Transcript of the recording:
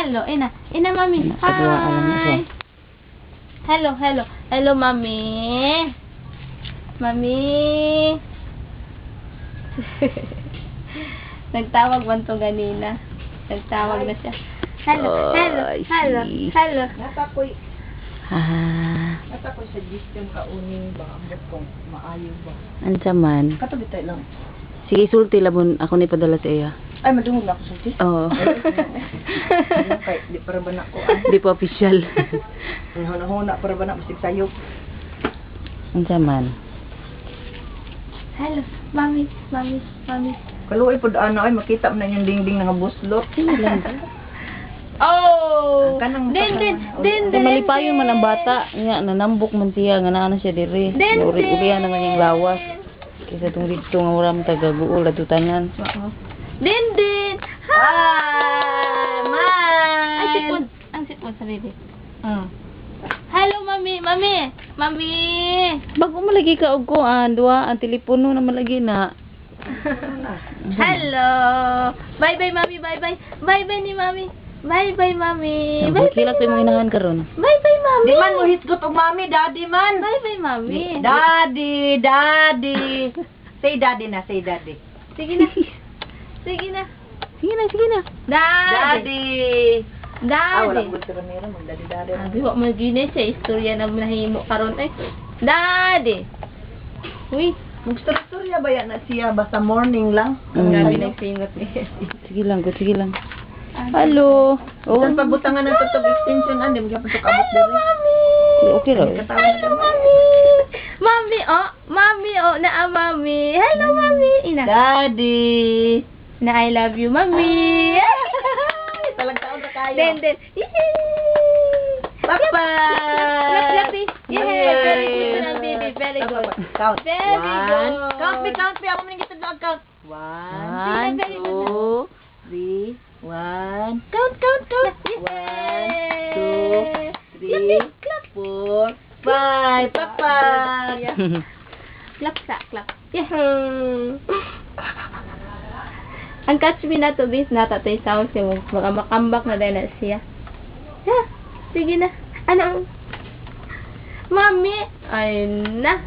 Hello, ina. Ina, mami. Kadua, alam mo siya. Hi. Hello, hello. Hello, mami. Mami. Nagtawag man to ganina. Nagtawag na siya. Hello, hello, Ay, hello, si. hello. Natakoy suggestion ka uning ba ambot kung maayo ba. Ansa man. Katabi tayo lang. Sige, sulti labon. Ako ni padala sa iya. Ay, madungog na ako sulti. Oo. Kay di para ba na ko. Di pa official. Huna para ba na bisig sayo. Ansa man. Hello, mami, mami, mami. Kaluoy pud ana ay makita mo na yung dingding nga buslot. Sige lang. Oh! Kanang Din. Kaya malipayon man ang bata. Nga, nanambok man siya. Nga naano siya diri. Uri-urihan naman yung lawas. Kaysa itong dito nga waram tagaguol at tutanan. Din. Hi! Mine! Ang sipon. Ang sipon sa baby. Hello, mami. Mami. Bago malagi ka og kuan, duha ang telepono na malagi na. Hello. Bye-bye, mami. Bye-bye. Bye-bye ni mami. Bye-bye, mami. Kilak ko yung mga inahan karon. Bye-bye, mami. Di man mo hisgot og mami, daddy man. Bye-bye, mami. Daddy. Say daddy na, say daddy. Sige na. Sige na. Sige na. Daddy. Ah, wala Daddy. ko sa kanila, magdaddy-daddy. Sabi, wak mo gini sa istorya na nahimo karon ay. Daddy. Uy, Magstorya ba yan na siya? Basta morning lang. grabe nagsingot ni. Sige lang. Hello. Oh, Saan pagbutangan ng tutog extension, hindi mo kapag abot dito. Mami. okay ra. Katawa na Hello, naman. mami. Mami, na mami. Hello, mami. Ina. Daddy! Na I love you, mami. Talagtaon na kayo. Then. Papa! Clap, yeah, very good na baby. Very good. Count. Very good. Count me. Ako maningit na count. 1, 2, 3, 1. Count. 1, 2, 3, 4, 5. Papa! Clap. Yeah. Ang catch me na to bis natatay sound siya baka makambak na dahil na siya. Yeah. Sige na. Ano? Mami! Ay na.